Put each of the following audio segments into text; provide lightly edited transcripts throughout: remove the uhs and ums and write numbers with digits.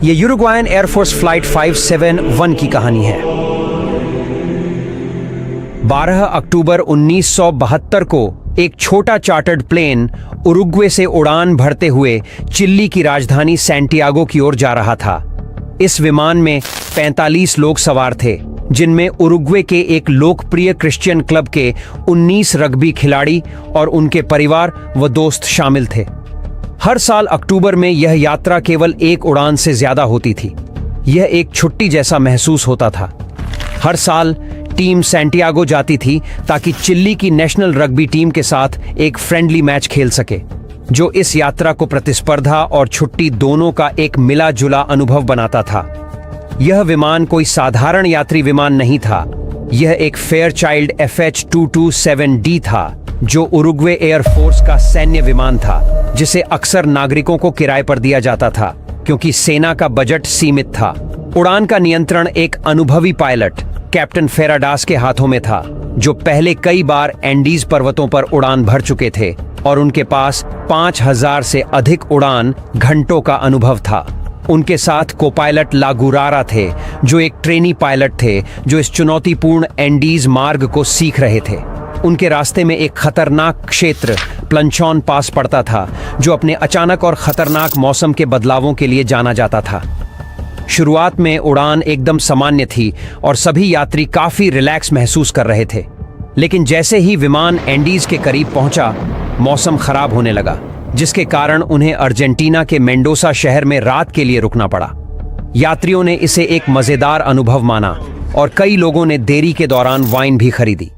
ये यूरुग्वायन air force flight 571 की कहानी है। 12 अक्टूबर 1972 को एक छोटा चार्टर्ड प्लेन उरुग्वे से उड़ान भरते हुए चिली की राजधानी सैंटियागो की ओर जा रहा था। इस विमान में 45 लोग सवार थे, जिनमें उरुग्वे के एक लोकप्रिय क्रिश्चियन क्लब के 19 रग्बी खिलाड़ी और उनके परिवार व दोस्त शामिल थे। हर साल अक्टूबर में यह यात्रा केवल एक उड़ान से ज्यादा होती थी। यह एक छुट्टी जैसा महसूस होता था। हर साल टीम सैंटियागो जाती थी ताकि चिली की नेशनल रग्बी टीम के साथ एक फ्रेंडली मैच खेल सके, जो इस यात्रा को प्रतिस्पर्धा और छुट्टी दोनों का एक मिला जुला अनुभव बनाता था। यह विमान कोई साधारण यात्री विमान नहीं था। यह एक फेयरचाइल्ड FH-227D था, जो उरुग्वे एयरफोर्स का सैन्य विमान था, जिसे अक्सर नागरिकों को किराए पर दिया जाता था क्योंकि सेना का बजट सीमित था। उड़ान का नियंत्रण एक अनुभवी पायलट कैप्टन फेराडास के हाथों में था, जो पहले कई बार एंडीज पर्वतों पर उड़ान भर चुके थे और उनके पास 5000 से अधिक उड़ान घंटों का अनुभव था। उनके साथ को-पायलट लागुरारा थे, जो एक ट्रेनी पायलट थे जो इस चुनौतीपूर्ण एंडीज मार्ग को सीख रहे थे। उनके रास्ते में एक खतरनाक क्षेत्र प्लंचॉन पास पड़ता था, जो अपने अचानक और खतरनाक मौसम के बदलावों के लिए जाना जाता था। शुरुआत में उड़ान एकदम सामान्य थी और सभी यात्री काफी रिलैक्स महसूस कर रहे थे, लेकिन जैसे ही विमान एंडीज के करीब पहुंचा, मौसम खराब होने लगा, जिसके कारण उन्हें अर्जेंटीना के मेंडोसा शहर में रात के लिए रुकना पड़ा। यात्रियों ने इसे एक मजेदार अनुभव माना और कई लोगों ने देरी के दौरान वाइन भी खरीदी।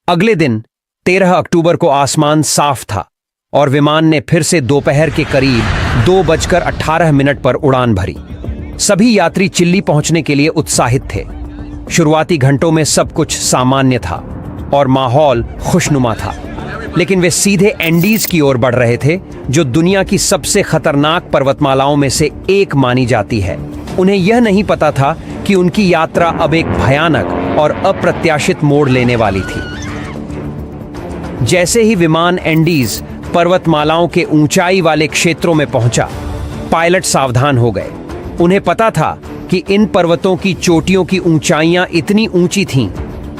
अगले दिन 13 अक्टूबर को आसमान साफ था और विमान ने फिर से दोपहर के करीब 2:18 पर उड़ान भरी। सभी यात्री चिली पहुंचने के लिए उत्साहित थे। शुरुआती घंटों में सब कुछ सामान्य था और माहौल खुशनुमा था, लेकिन वे सीधे एंडीज की ओर बढ़ रहे थे, जो दुनिया की सबसे खतरनाक पर्वतमालाओं में से एक मानी जाती है। उन्हें यह नहीं पता था कि उनकी यात्रा अब एक भयानक और अप्रत्याशित मोड़ लेने वाली थी। जैसे ही विमान एंडीज पर्वतमालाओं के ऊंचाई वाले क्षेत्रों में पहुंचा, पायलट सावधान हो गए। उन्हें पता था कि इन पर्वतों की चोटियों की ऊंचाइयां इतनी ऊंची थीं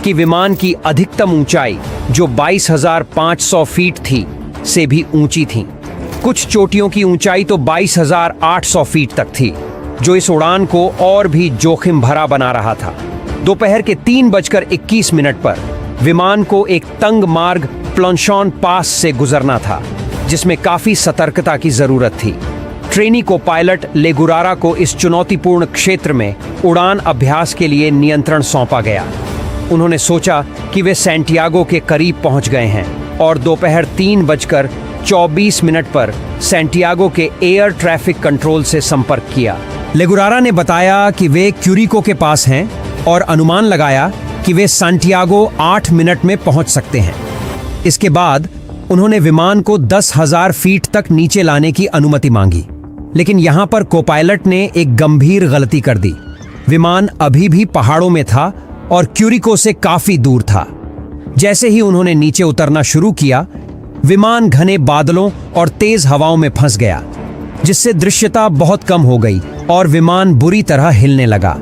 कि विमान की अधिकतम ऊंचाई, जो 22,500 फीट थी, से भी ऊंची थी। कुछ चोटियों की ऊंचाई तो 22,800 फीट तक थी, जो इस उड़ान को और भी जोखिम भरा बना रहा था। दोपहर के 3:21 पर विमान को एक तंग मार्ग प्लंचॉन पास से गुजरना था, जिसमें काफी सतर्कता की जरूरत थी। ट्रेनी को पायलट लेगुरारा को इस चुनौतीपूर्ण क्षेत्र में उड़ान अभ्यास के लिए नियंत्रण सौंपा गया। उन्होंने सोचा कि वे सैंटियागो के करीब पहुंच गए हैं और दोपहर 3:24 पर सैंटियागो के एयर ट्रैफिक कंट्रोल से संपर्क किया। लेगुरारा ने बताया कि वे क्यूरिको के पास हैं और अनुमान लगाया कि वे सैंटियागो 8 मिनट में पहुंच सकते हैं। इसके बाद उन्होंने विमान को 10,000 फीट तक नीचे लाने की अनुमति मांगी, लेकिन यहां पर को-पायलट ने एक गंभीर गलती कर दी। विमान अभी भी पहाड़ों में था और क्यूरिको से काफी दूर था। जैसे ही उन्होंने नीचे उतरना शुरू किया, विमान घने बादलों और तेज हवाओं में फंस गया, जिससे दृश्यता बहुत कम हो गई और विमान बुरी तरह हिलने लगा।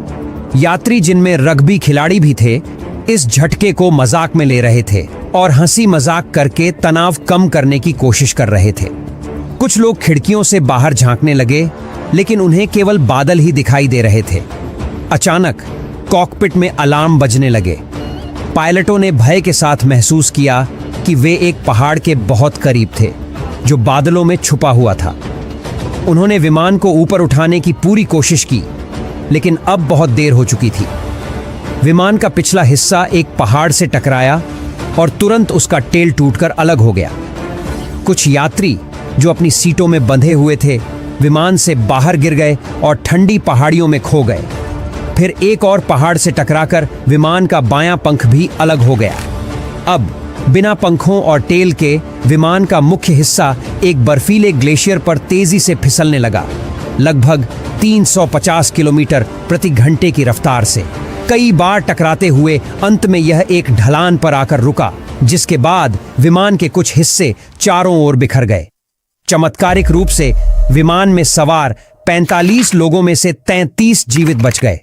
यात्री, जिनमें रग्बी खिलाड़ी भी थे, इस झटके को मजाक में ले रहे थे और हंसी मजाक करके तनाव कम करने की कोशिश कर रहे थे। कुछ लोग खिड़कियों से बाहर झांकने लगे, लेकिन उन्हें केवल बादल ही दिखाई दे रहे थे। अचानक कॉकपिट में अलार्म बजने लगे। पायलटों ने भय के साथ महसूस किया कि वे एक पहाड़ के बहुत करीब थे, जो बादलों में छुपा हुआ था। उन्होंने विमान को ऊपर उठाने की पूरी कोशिश की, लेकिन अब बहुत देर हो चुकी थी। विमान का पिछला हिस्सा एक पहाड़ से टकराया और तुरंत उसका टेल टूटकर अलग हो गया। कुछ यात्री, जो अपनी सीटों में बंधे हुए थे, विमान से बाहर गिर गए और ठंडी पहाड़ियों में खो गए। फिर एक और पहाड़ से टकराकर विमान का बायां पंख भी अलग हो गया। अब बिना पंखों और टेल के विमान का मुख्य हिस्सा एक बर्फीले ग्लेशियर पर तेजी से फिसलने लगा, लगभग 350 किलोमीटर प्रति घंटे की रफ्तार से। कई बार टकराते हुए अंत में यह एक ढलान पर आकर रुका, जिसके बाद विमान के कुछ हिस्से चारों ओर बिखर गए। चमत्कारिक रूप से विमान में सवार 45 लोगों में से 33 जीवित बच गए।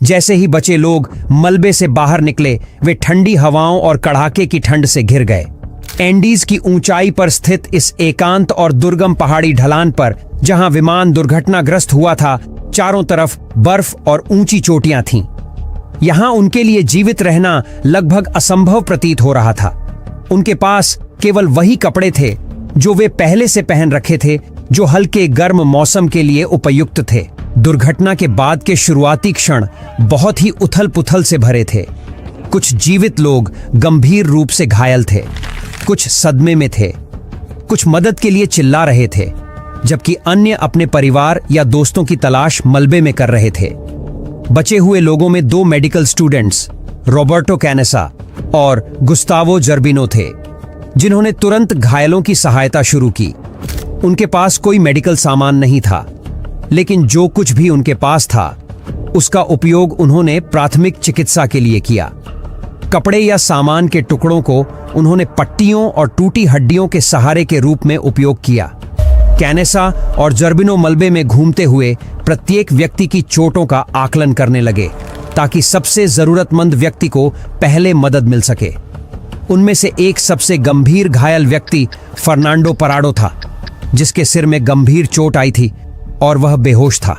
जैसे ही बचे लोग मलबे से बाहर निकले, वे ठंडी हवाओं और कड़ाके की ठंड से घिर गए। एंडीज की ऊंचाई पर स्थित इस एकांत और दुर्गम पहाड़ी ढलान पर जहां विमान दुर्घटनाग्रस्त हुआ था, चारों तरफ बर्फ और ऊंची चोटियां थीं। यहां उनके लिए जीवित रहना लगभग असंभव प्रतीत हो रहा था। उनके पास केवल वही कपड़े थे जो वे पहले से पहन रखे थे, जो हल्के गर्म मौसम के लिए उपयुक्त थे। दुर्घटना के बाद के शुरुआती क्षण बहुत ही उथल-पुथल से भरे थे। कुछ जीवित लोग गंभीर रूप से घायल थे, कुछ सदमे में थे, कुछ मदद के लिए चिल्ला रहे थे, जबकि अन्य अपने परिवार या दोस्तों की तलाश मलबे में कर रहे थे। बचे हुए लोगों में 2 मेडिकल स्टूडेंट्स, रॉबर्टो कैनेसा और गुस्तावो जर्बिनो थे, जिन्होंने तुरंत घायलों की सहायता शुरू की। उनके पास कोई मेडिकल सामान नहीं था, लेकिन जो कुछ भी उनके पास था उसका उपयोग उन्होंने प्राथमिक चिकित्सा के लिए किया। कपड़े या सामान के टुकड़ों को उन्होंने पट्टियों और टूटी हड्डियों के सहारे के रूप में उपयोग किया। कैनेसा और जर्बिनो मलबे में घूमते हुए प्रत्येक व्यक्ति की चोटों का आकलन करने लगे, ताकि सबसे जरूरतमंद व्यक्ति को पहले मदद मिल सके। उनमें से एक सबसे गंभीर घायल व्यक्ति फर्नांडो पराडो था, जिसके सिर में गंभीर चोट आई थी और वह बेहोश था।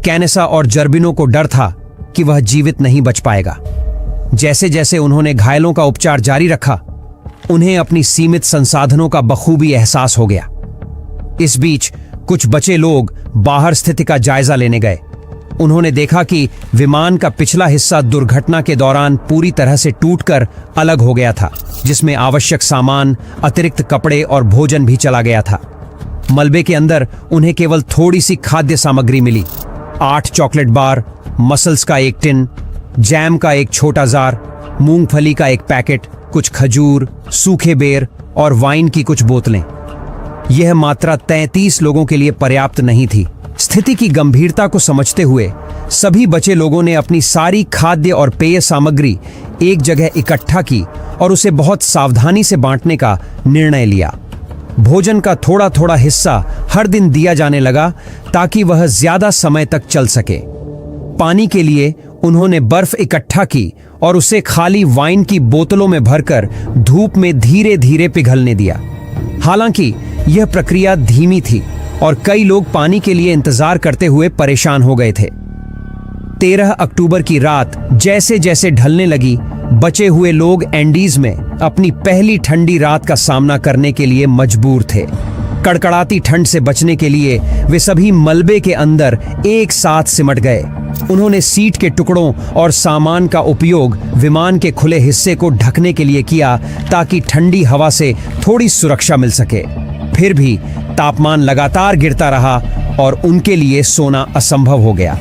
कैनेसा और जर्बिनो को डर था कि वह जीवित नहीं बच पाएगा। जैसे जैसे उन्होंने घायलों का उपचार जारी रखा, उन्हें अपनी सीमित संसाधनों का बखूबी एहसास हो गया। इस बीच कुछ बचे लोग बाहर स्थिति का जायजा लेने गए। उन्होंने देखा कि विमान का पिछला हिस्सा दुर्घटना के दौरान पूरी तरह से टूटकर अलग हो गया था, जिसमें आवश्यक सामान, अतिरिक्त कपड़े और भोजन भी चला गया था। मलबे के अंदर उन्हें केवल थोड़ी सी खाद्य सामग्री मिली। 8 चॉकलेट बार, मसल्स का 1 टिन, जैम का 1 छोटा जार, मूंगफली का 1 पैकेट, कुछ खजूर, सूखे बेर और वाइन की कुछ बोतलें। यह मात्रा 33 लोगों के लिए पर्याप्त नहीं थी। स्थिति की गंभीरता को समझते हुए सभी बचे लोगों ने अपनी सारी खाद्य और पेय सामग्री एक जगह इकट्ठा की और उसे बहुत सावधानी से बांटने का निर्णय लिया। भोजन का थोड़ा थोड़ा हिस्सा हर दिन दिया जाने लगा, ताकि वह ज्यादा समय तक चल सके। पानी के लिए उन्होंने बर्फ इकट्ठा की और उसे खाली वाइन की बोतलों में भरकर धूप में धीरे धीरे पिघलने दिया। हालांकि यह प्रक्रिया धीमी थी और कई लोग पानी के लिए इंतजार करते हुए परेशान हो गए थे। 13 अक्टूबर की रात जैसे जैसे ढलने लगी, बचे हुए लोग एंडीज में अपनी पहली ठंडी रात का सामना करने के लिए मजबूर थे। कड़कड़ाती ठंड से बचने के लिए वे सभी मलबे के अंदर एक साथ सिमट गए। उन्होंने सीट के टुकड़ों और सामान का उपयोग विमान के खुले हिस्से को ढकने के लिए किया, ताकि ठंडी हवा से थोड़ी सुरक्षा मिल सके। फिर भी तापमान लगातार गिरता रहा और उनके लिए सोना असंभव हो गया।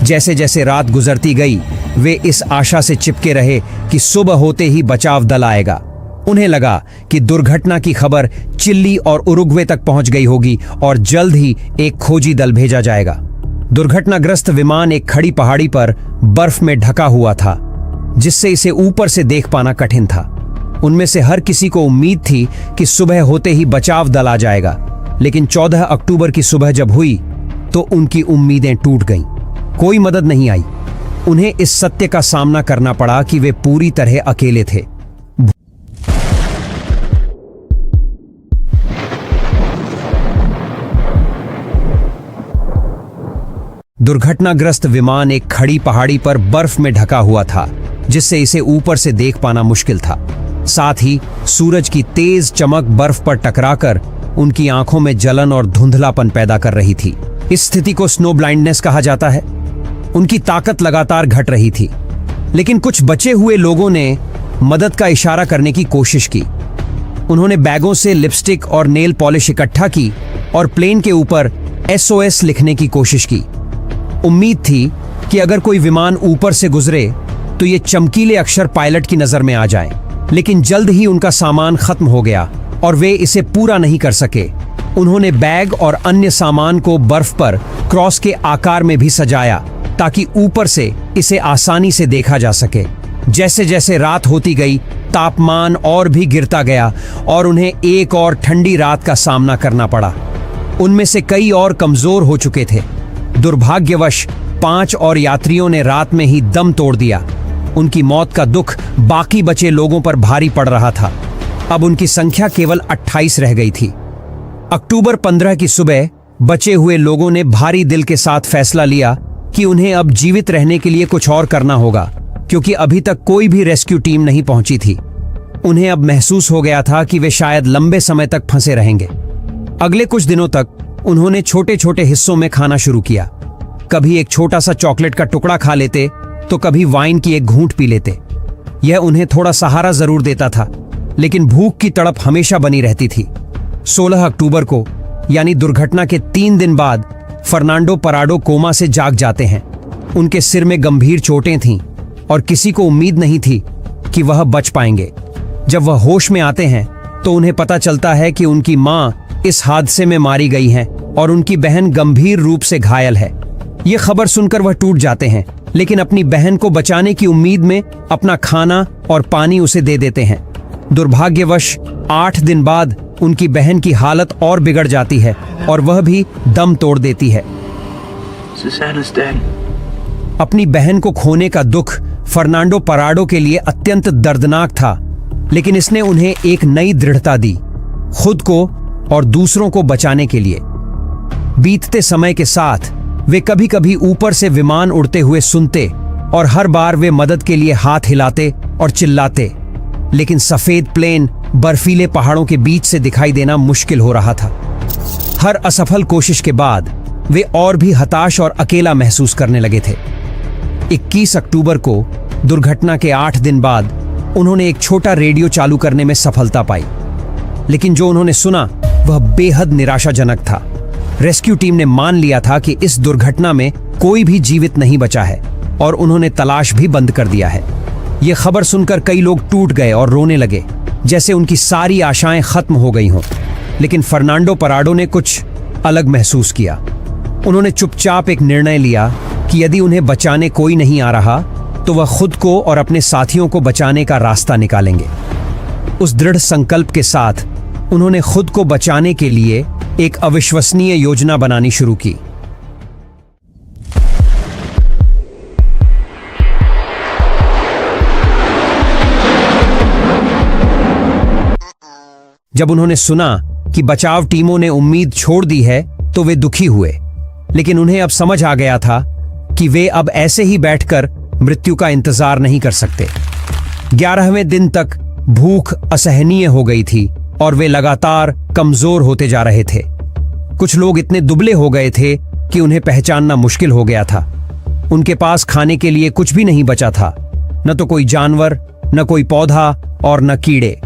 जैसे जैसे रात गुजरती गई, वे इस आशा से चिपके रहे कि सुबह होते ही बचाव दल आएगा। उन्हें लगा कि दुर्घटना की खबर चिली और उरुग्वे तक पहुंच गई होगी और जल्द ही एक खोजी दल भेजा जाएगा। दुर्घटनाग्रस्त विमान एक खड़ी पहाड़ी पर बर्फ में ढका हुआ था, जिससे इसे ऊपर से देख पाना कठिन था। उनमें से हर किसी को उम्मीद थी कि सुबह होते ही बचाव दल आ जाएगा, लेकिन 14 अक्टूबर की सुबह जब हुई तो उनकी उम्मीदें टूट गईं। कोई मदद नहीं आई। उन्हें इस सत्य का सामना करना पड़ा कि वे पूरी तरह अकेले थे। दुर्घटनाग्रस्त विमान एक खड़ी पहाड़ी पर बर्फ में ढका हुआ था, जिससे इसे ऊपर से देख पाना मुश्किल था। साथ ही सूरज की तेज चमक बर्फ पर टकराकर उनकी आंखों में जलन और धुंधलापन पैदा कर रही थी। इस स्थिति को स्नो ब्लाइंडनेस कहा जाता है। उनकी ताकत लगातार घट रही थी, लेकिन कुछ बचे हुए लोगों ने मदद का इशारा करने की कोशिश की। उन्होंने बैगों से लिपस्टिक और नेल पॉलिश इकट्ठा की और प्लेन के ऊपर SOS लिखने की कोशिश की। उम्मीद थी कि अगर कोई विमान ऊपर से गुजरे तो ये चमकीले अक्षर पायलट की नजर में आ जाएं, लेकिन जल्द ही उनका सामान खत्म हो गया और वे इसे पूरा नहीं कर सके। उन्होंने बैग और अन्य सामान को बर्फ पर क्रॉस के आकार में भी सजाया, ताकि ऊपर से इसे आसानी से देखा जा सके। जैसे जैसे रात होती गई, तापमान और भी गिरता गया और उन्हें एक और ठंडी रात का सामना करना पड़ा। उनमें से कई और कमजोर हो चुके थे। दुर्भाग्यवश 5 और यात्रियों ने रात में ही दम तोड़ दिया। उनकी मौत का दुख बाकी बचे लोगों पर भारी पड़ रहा था। अब उनकी संख्या केवल 28 रह गई थी। अक्टूबर 15 की सुबह बचे हुए लोगों ने भारी दिल के साथ फैसला लिया कि उन्हें अब जीवित रहने के लिए कुछ और करना होगा, क्योंकि अभी तक कोई भी रेस्क्यू टीम नहीं पहुंची थी। उन्हें अब महसूस हो गया था कि वे शायद लंबे समय तक फंसे रहेंगे। अगले कुछ दिनों तक उन्होंने छोटे छोटे हिस्सों में खाना शुरू किया। कभी एक छोटा सा चॉकलेट का टुकड़ा खा लेते तो कभी वाइन की एक घूंट पी लेते। यह उन्हें थोड़ा सहारा जरूर देता था, लेकिन भूख की तड़प हमेशा बनी रहती थी। 16 अक्टूबर को, यानी दुर्घटना के 3 दिन बाद, फर्नांडो पराडो कोमा से जाग जाते हैं। उनके सिर में गंभीर चोटें थीं और किसी को उम्मीद नहीं थी कि वह बच पाएंगे। जब वह होश में आते हैं तो उन्हें पता चलता है कि उनकी मां इस हादसे में मारी गई हैं और उनकी बहन गंभीर रूप से घायल है। ये खबर सुनकर वह टूट जाते हैं, लेकिन अपनी बहन को बचाने की उम्मीद में अपना खाना और पानी उसे दे देते हैं। दुर्भाग्यवश 8 दिन बाद उनकी बहन की हालत और बिगड़ जाती है और वह भी दम तोड़ देती है। अपनी बहन को खोने का दुख फर्नांडो पराडो के लिए अत्यंत दर्दनाक था, लेकिन इसने उन्हें एक नई दृढ़ता दी, खुद को और दूसरों को बचाने के लिए। बीतते समय के साथ वे कभी कभी ऊपर से विमान उड़ते हुए सुनते और हर बार वे मदद के लिए हाथ हिलाते और चिल्लाते, लेकिन सफेद प्लेन बर्फीले पहाड़ों के बीच से दिखाई देना मुश्किल हो रहा था। हर असफल कोशिश के बाद वे और भी हताश और अकेला महसूस करने लगे थे। 21 अक्टूबर को, दुर्घटना के 8 दिन बाद, उन्होंने एक छोटा रेडियो चालू करने में सफलता पाई, लेकिन जो उन्होंने सुना वह बेहद निराशाजनक था। रेस्क्यू टीम ने मान लिया था कि इस दुर्घटना में कोई भी जीवित नहीं बचा है और उन्होंने तलाश भी बंद कर दिया है। यह खबर सुनकर कई लोग टूट गए और रोने लगे, जैसे उनकी सारी आशाएं खत्म हो गई हों। लेकिन फर्नांडो पराडो ने कुछ अलग महसूस किया। उन्होंने चुपचाप एक निर्णय लिया कि यदि उन्हें बचाने कोई नहीं आ रहा तो वह खुद को और अपने साथियों को बचाने का रास्ता निकालेंगे। उस दृढ़ संकल्प के साथ उन्होंने खुद को बचाने के लिए एक अविश्वसनीय योजना बनानी शुरू की। जब उन्होंने सुना कि बचाव टीमों ने उम्मीद छोड़ दी है तो वे दुखी हुए, लेकिन उन्हें अब समझ आ गया था कि वे अब ऐसे ही बैठकर मृत्यु का इंतजार नहीं कर सकते। 11वें दिन तक भूख असहनीय हो गई थी और वे लगातार कमजोर होते जा रहे थे। कुछ लोग इतने दुबले हो गए थे कि उन्हें पहचानना मुश्किल हो गया था। उनके पास खाने के लिए कुछ भी नहीं बचा था, न तो कोई जानवर, न कोई पौधा और न कीड़े।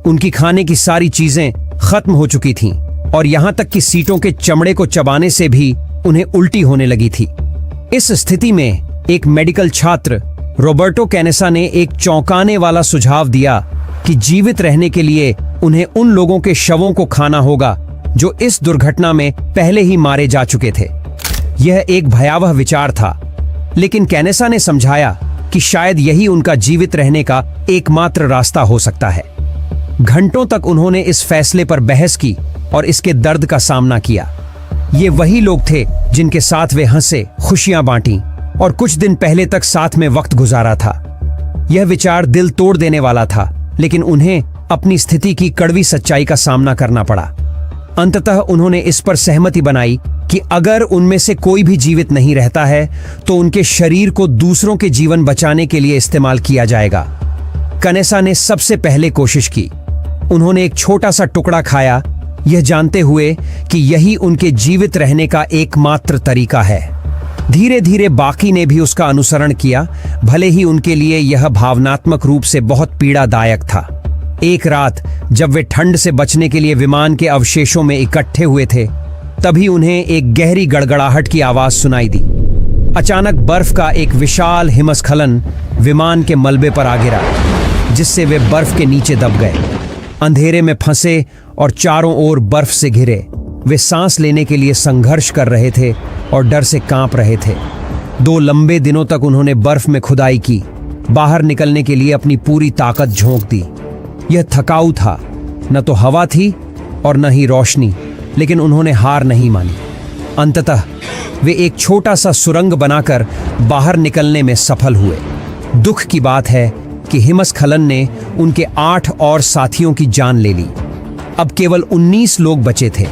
उनकी खाने की सारी चीजें खत्म हो चुकी थीं और यहां तक कि सीटों के चमड़े को चबाने से भी उन्हें उल्टी होने लगी थी। इस स्थिति में एक मेडिकल छात्र रॉबर्टो कैनेसा ने एक चौंकाने वाला सुझाव दिया कि जीवित रहने के लिए उन्हें उन लोगों के शवों को खाना होगा जो इस दुर्घटना में पहले ही मारे जा चुके थे। यह एक भयावह विचार था, लेकिन कैनेसा ने समझाया कि शायद यही उनका जीवित रहने का एकमात्र रास्ता हो सकता है। घंटों तक उन्होंने इस फैसले पर बहस की और इसके दर्द का सामना किया। ये वही लोग थे जिनके साथ वे हंसे, खुशियां बांटी और कुछ दिन पहले तक साथ में वक्त गुजारा था। यह विचार दिल तोड़ देने वाला था, लेकिन उन्हें अपनी स्थिति की कड़वी सच्चाई का सामना करना पड़ा। अंततः उन्होंने इस पर सहमति बनाई कि अगर उनमें से कोई भी जीवित नहीं रहता है तो उनके शरीर को दूसरों के जीवन बचाने के लिए इस्तेमाल किया जाएगा। कैनेसा ने सबसे पहले कोशिश की। उन्होंने एक छोटा सा टुकड़ा खाया, यह जानते हुए कि यही उनके जीवित रहने का एकमात्र तरीका है। धीरे धीरे बाकी ने भी उसका अनुसरण किया, भले ही उनके लिए यह भावनात्मक रूप से बहुत पीड़ादायक था। एक रात जब वे ठंड से बचने के लिए विमान के अवशेषों में इकट्ठे हुए थे, तभी उन्हें एक गहरी गड़गड़ाहट की आवाज सुनाई दी। अचानक बर्फ का एक विशाल हिमस्खलन विमान के मलबे पर आ गिरा, जिससे वे बर्फ के नीचे दब गए। अंधेरे में फंसे और चारों ओर बर्फ से घिरे, वे सांस लेने के लिए संघर्ष कर रहे थे और डर से कांप रहे थे। 2 लंबे दिनों तक उन्होंने बर्फ में खुदाई की, बाहर निकलने के लिए अपनी पूरी ताकत झोंक दी। यह थकाऊ था, न तो हवा थी और न ही रोशनी, लेकिन उन्होंने हार नहीं मानी। अंततः वे एक छोटा सा सुरंग बनाकर बाहर निकलने में सफल हुए। दुख की बात है कि हिमस्खलन ने उनके 8 और साथियों की जान ले ली। अब केवल 19 लोग बचे थे।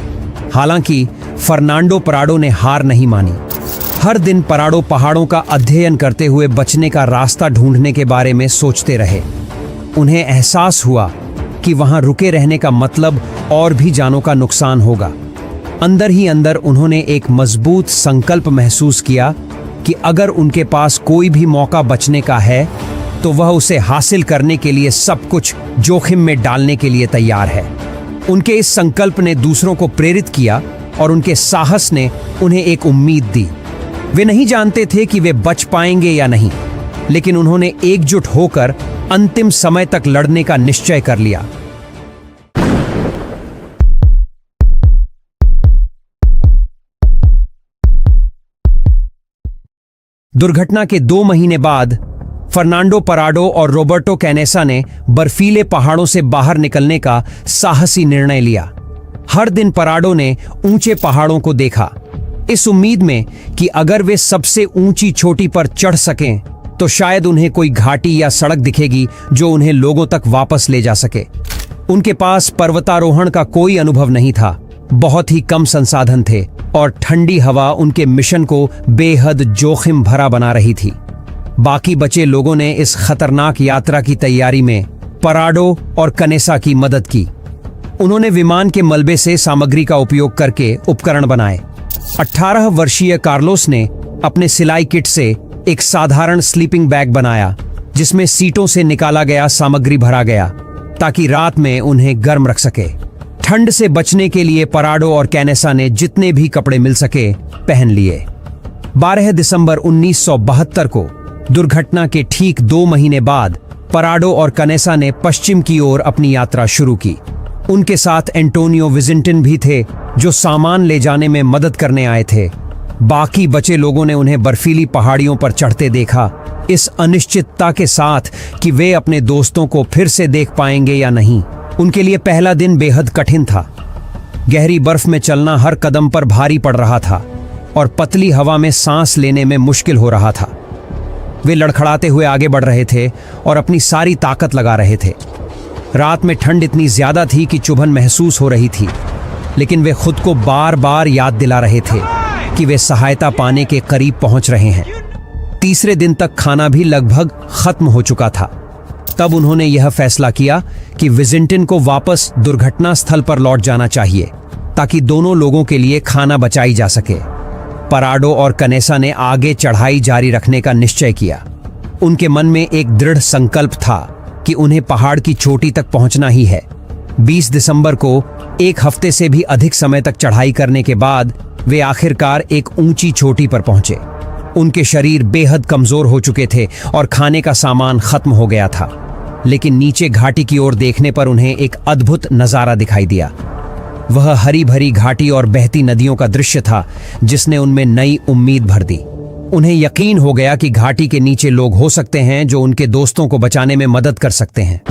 हालांकि फर्नांडो पराडो ने हार नहीं मानी। हर दिन पराडो पहाड़ों का अध्ययन करते हुए बचने का रास्ता ढूंढने के बारे में सोचते रहे। उन्हें एहसास हुआ कि वहां रुके रहने का मतलब और भी जानों का नुकसान होगा। अंदर ही अंदर उन्होंने एक मजबूत संकल्प महसूस किया कि अगर उनके पास कोई भी मौका बचने का है तो वह उसे हासिल करने के लिए सब कुछ जोखिम में डालने के लिए तैयार है। उनके इस संकल्प ने दूसरों को प्रेरित किया और उनके साहस ने उन्हें एक उम्मीद दी। वे नहीं जानते थे कि वे बच पाएंगे या नहीं, लेकिन उन्होंने एकजुट होकर अंतिम समय तक लड़ने का निश्चय कर लिया। दुर्घटना के 2 महीने बाद फर्नांडो पराडो और रॉबर्टो कैनेसा ने बर्फीले पहाड़ों से बाहर निकलने का साहसी निर्णय लिया। हर दिन पराडो ने ऊंचे पहाड़ों को देखा, इस उम्मीद में कि अगर वे सबसे ऊंची चोटी पर चढ़ सकें तो शायद उन्हें कोई घाटी या सड़क दिखेगी जो उन्हें लोगों तक वापस ले जा सके। उनके पास पर्वतारोहण का कोई अनुभव नहीं था, बहुत ही कम संसाधन थे और ठंडी हवा उनके मिशन को बेहद जोखिम भरा बना रही थी। बाकी बचे लोगों ने इस खतरनाक यात्रा की तैयारी में पराडो और कनेसा की मदद की। उन्होंने विमान के मलबे से सामग्री का उपयोग करके उपकरण बनाए। 18 वर्षीय कार्लोस ने अपने सिलाई किट से एक साधारण स्लीपिंग बैग बनाया, जिसमें सीटों से निकाला गया सामग्री भरा गया ताकि रात में उन्हें गर्म रख सके। ठंड से बचने के लिए पराडो और कैनेसा ने जितने भी कपड़े मिल सके पहन लिए। 12 दिसंबर 1972 को दुर्घटना के ठीक 2 महीने बाद पराडो और कनेसा ने पश्चिम की ओर अपनी यात्रा शुरू की। उनके साथ एंटोनियो विजिंटिन भी थे, जो सामान ले जाने में मदद करने आए थे। बाकी बचे लोगों ने उन्हें बर्फीली पहाड़ियों पर चढ़ते देखा, इस अनिश्चितता के साथ कि वे अपने दोस्तों को फिर से देख पाएंगे या नहीं। उनके लिए पहला दिन बेहद कठिन था। गहरी बर्फ में चलना हर कदम पर भारी पड़ रहा था और पतली हवा में सांस लेने में मुश्किल हो रहा था। वे लड़खड़ाते हुए आगे बढ़ रहे थे और अपनी सारी ताकत लगा रहे थे। रात में ठंड इतनी ज्यादा थी कि चुभन महसूस हो रही थी, लेकिन वे खुद को बार बार याद दिला रहे थे कि वे सहायता पाने के करीब पहुंच रहे हैं। तीसरे दिन तक खाना भी लगभग खत्म हो चुका था। तब उन्होंने यह फैसला किया कि विजिंटिन को वापस दुर्घटना स्थल पर लौट जाना चाहिए ताकि दोनों लोगों के लिए खाना बचाई जा सके। पराडो और कनेसा ने आगे चढ़ाई जारी रखने का निश्चय किया। उनके मन में एक दृढ़ संकल्प था कि उन्हें पहाड़ की चोटी तक पहुंचना ही है। 20 दिसंबर को 1 हफ्ते से भी अधिक समय तक चढ़ाई करने के बाद वे आखिरकार एक ऊंची चोटी पर पहुंचे। उनके शरीर बेहद कमजोर हो चुके थे और खाने का सामान खत्म हो गया था, लेकिन नीचे घाटी की ओर देखने पर उन्हें एक अद्भुत नजारा दिखाई दिया। वह हरी भरी घाटी और बहती नदियों का दृश्य था जिसने उनमें नई उम्मीद भर दी। उन्हें यकीन हो गया कि घाटी के नीचे लोग हो सकते हैं जो उनके दोस्तों को बचाने में मदद कर सकते हैं।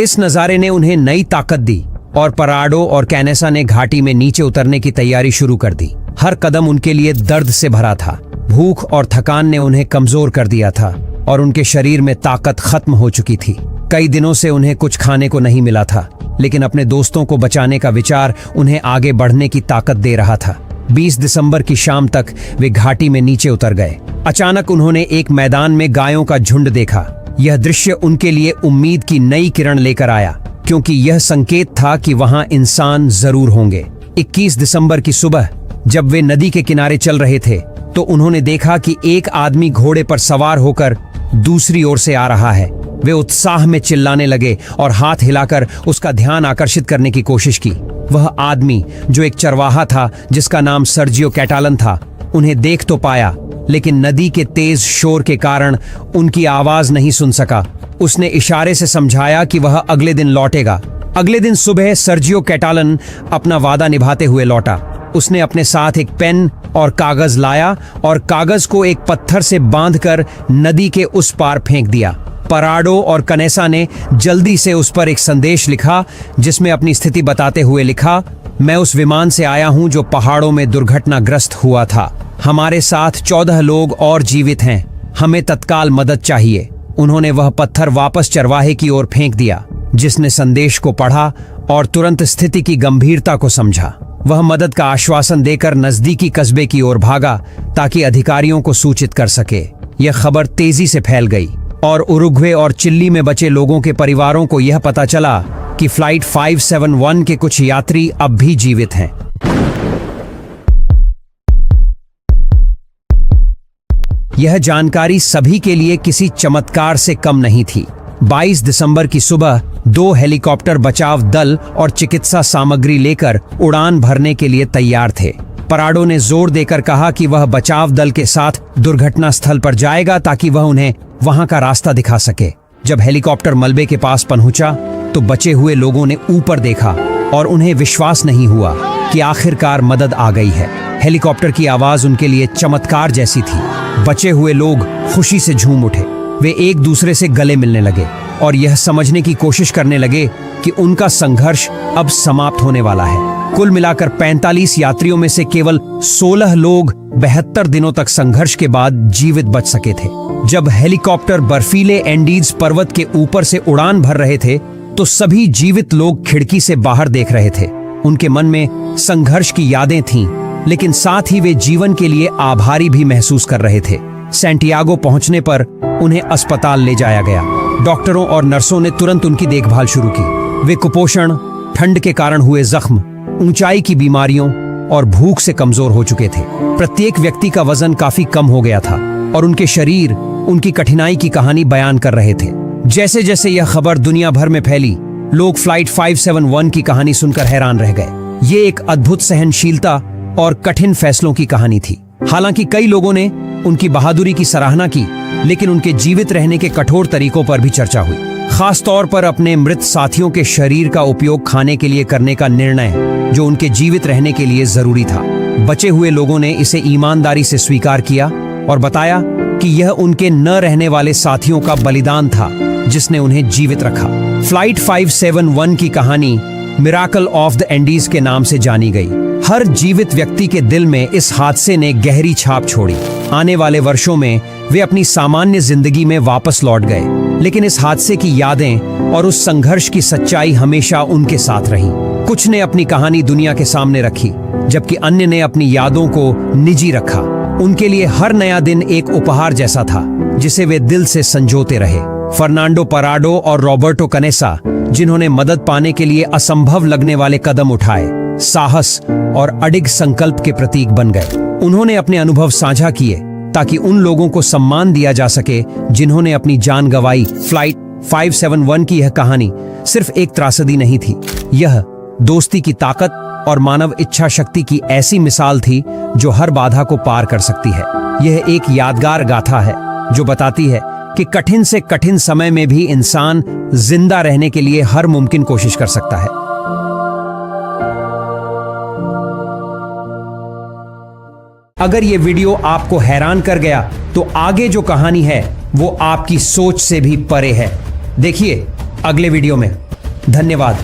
इस नजारे ने उन्हें नई ताकत दी और पराडो और कैनेसा ने घाटी में नीचे उतरने की तैयारी शुरू कर दी। हर कदम उनके लिए दर्द से भरा था। भूख और थकान ने उन्हें कमजोर कर दिया था और उनके शरीर में ताकत खत्म हो चुकी थी। कई दिनों से उन्हें कुछ खाने को नहीं मिला था, लेकिन अपने दोस्तों को बचाने का विचार उन्हें आगे बढ़ने की ताकत दे रहा था। 20 दिसंबर की शाम तक वे घाटी में नीचे उतर गए। अचानक उन्होंने एक मैदान में गायों का झुंड देखा। यह दृश्य उनके लिए उम्मीद की नई किरण लेकर आया, क्योंकि यह संकेत था कि वहां इंसान जरूर होंगे। 21 दिसंबर की सुबह जब वे नदी के किनारे चल रहे थे तो उन्होंने देखा कि एक आदमी घोड़े पर सवार होकर दूसरी ओर से आ रहा है। वे उत्साह में चिल्लाने लगे और हाथ हिलाकर उसका ध्यान आकर्षित करने की कोशिश की। वह आदमी, जो एक चरवाहा था जिसका नाम सर्जियो कैटालन था, उन्हें देख तो पाया, लेकिन नदी के तेज शोर के कारण उनकी आवाज नहीं सुन सका। उसने इशारे से समझाया कि वह अगले दिन लौटेगा। अगले दिन सुबह सर्जियो कैटालन अपना वादा निभाते हुए लौटा। उसने अपने साथ एक पेन और कागज लाया और कागज को एक पत्थर से बांधकर नदी के उस पार फेंक दिया। पराडो और कनेसा ने जल्दी से उस पर एक संदेश लिखा, जिसमें अपनी स्थिति बताते हुए लिखा, मैं उस विमान से आया हूं जो पहाड़ों में दुर्घटनाग्रस्त हुआ था। हमारे साथ 14 लोग और जीवित हैं। हमें तत्काल मदद चाहिए। उन्होंने वह पत्थर वापस चरवाहे की ओर फेंक दिया, जिसने संदेश को पढ़ा और तुरंत स्थिति की गंभीरता को समझा। वह मदद का आश्वासन देकर नजदीकी कस्बे की ओर भागा ताकि अधिकारियों को सूचित कर सके। यह खबर तेजी से फैल गई और उरुग्वे और चिली में बचे लोगों के परिवारों को यह पता चला कि फ्लाइट 571 के कुछ यात्री अब भी जीवित हैं। यह जानकारी सभी के लिए किसी चमत्कार से कम नहीं थी। 22 दिसंबर की सुबह 2 हेलीकॉप्टर बचाव दल और चिकित्सा सामग्री लेकर उड़ान भरने के लिए तैयार थे। पराडो ने जोर देकर कहा कि वह बचाव दल के साथ दुर्घटना स्थल पर जाएगा ताकि वह उन्हें वहां का रास्ता दिखा सके। जब हेलीकॉप्टर मलबे के पास पहुंचा तो बचे हुए लोगों ने ऊपर देखा और उन्हें विश्वास नहीं हुआ कि आखिरकार मदद आ गई है। हेलीकॉप्टर की आवाज उनके लिए चमत्कार जैसी थी। बचे हुए लोग खुशी से झूम उठे। वे एक दूसरे से गले मिलने लगे और यह समझने की कोशिश करने लगे कि उनका संघर्ष अब समाप्त होने वाला है। कुल मिलाकर 45 यात्रियों में से केवल 16 लोग 72 दिनों तक संघर्ष के बाद जीवित बच सके थे। जब हेलीकॉप्टर बर्फीले एंडीज पर्वत के ऊपर से उड़ान भर रहे थे तो सभी जीवित लोग खिड़की से बाहर देख रहे थे। उनके मन में संघर्ष की यादें थीं, लेकिन साथ ही वे जीवन के लिए आभारी भी महसूस कर रहे थे। सैंटियागो पहुंचने पर उन्हें अस्पताल ले जाया गया। डॉक्टरों और नर्सों ने तुरंत उनकी देखभाल शुरू की। वे कुपोषण, ठंड के कारण हुए जख्म, ऊंचाई की बीमारियों और भूख से कमजोर हो चुके थे। प्रत्येक व्यक्ति का वजन काफी कम हो गया था और उनके शरीर उनकी कठिनाई की कहानी बयान कर रहे थे। जैसे जैसे यह खबर दुनिया भर में फैली, लोग फ्लाइट 571 की कहानी सुनकर हैरान रह गए। ये एक अद्भुत सहनशीलता और कठिन फैसलों की कहानी थी। हालांकि कई लोगों ने उनकी बहादुरी की सराहना की, लेकिन उनके जीवित रहने के कठोर तरीकों पर भी चर्चा हुई। खास तौर पर अपने मृत साथियों के शरीर का उपयोग खाने के लिए करने का निर्णय, जो उनके जीवित रहने के लिए जरूरी था। बचे हुए लोगों ने इसे ईमानदारी से स्वीकार किया और बताया कि यह उनके न रहने वाले साथियों का बलिदान था जिसने उन्हें जीवित रखा। फ्लाइट 571 की कहानी मिराकल ऑफ द एंडीज के नाम से जानी गई। हर जीवित व्यक्ति के दिल में इस हादसे ने गहरी छाप छोड़ी। आने वाले वर्षों में वे अपनी सामान्य जिंदगी में वापस लौट गए, लेकिन इस हादसे की यादें और उस संघर्ष की सच्चाई हमेशा उनके साथ रही। कुछ ने अपनी कहानी दुनिया के सामने रखी, जबकि अन्य ने अपनी यादों को निजी रखा। उनके लिए हर नया दिन एक उपहार जैसा था, जिसे वे दिल से संजोते रहे। फर्नांडो पराडो और रॉबर्टो कनेसा, जिन्होंने मदद पाने के लिए असंभव लगने वाले कदम उठाए, साहस और अडिग संकल्प के प्रतीक बन गए। उन्होंने अपने अनुभव साझा किए ताकि उन लोगों को सम्मान दिया जा सके जिन्होंने अपनी जान गंवाई। फ्लाइट 571 की यह कहानी सिर्फ एक त्रासदी नहीं थी, यह दोस्ती की ताकत और मानव इच्छा शक्ति की ऐसी मिसाल थी जो हर बाधा को पार कर सकती है। यह एक यादगार गाथा है जो बताती है कि कठिन से कठिन समय में भी इंसान जिंदा रहने के लिए हर मुमकिन कोशिश कर सकता है। अगर ये वीडियो आपको हैरान कर गया तो आगे जो कहानी है वो आपकी सोच से भी परे है। देखिए अगले वीडियो में। धन्यवाद।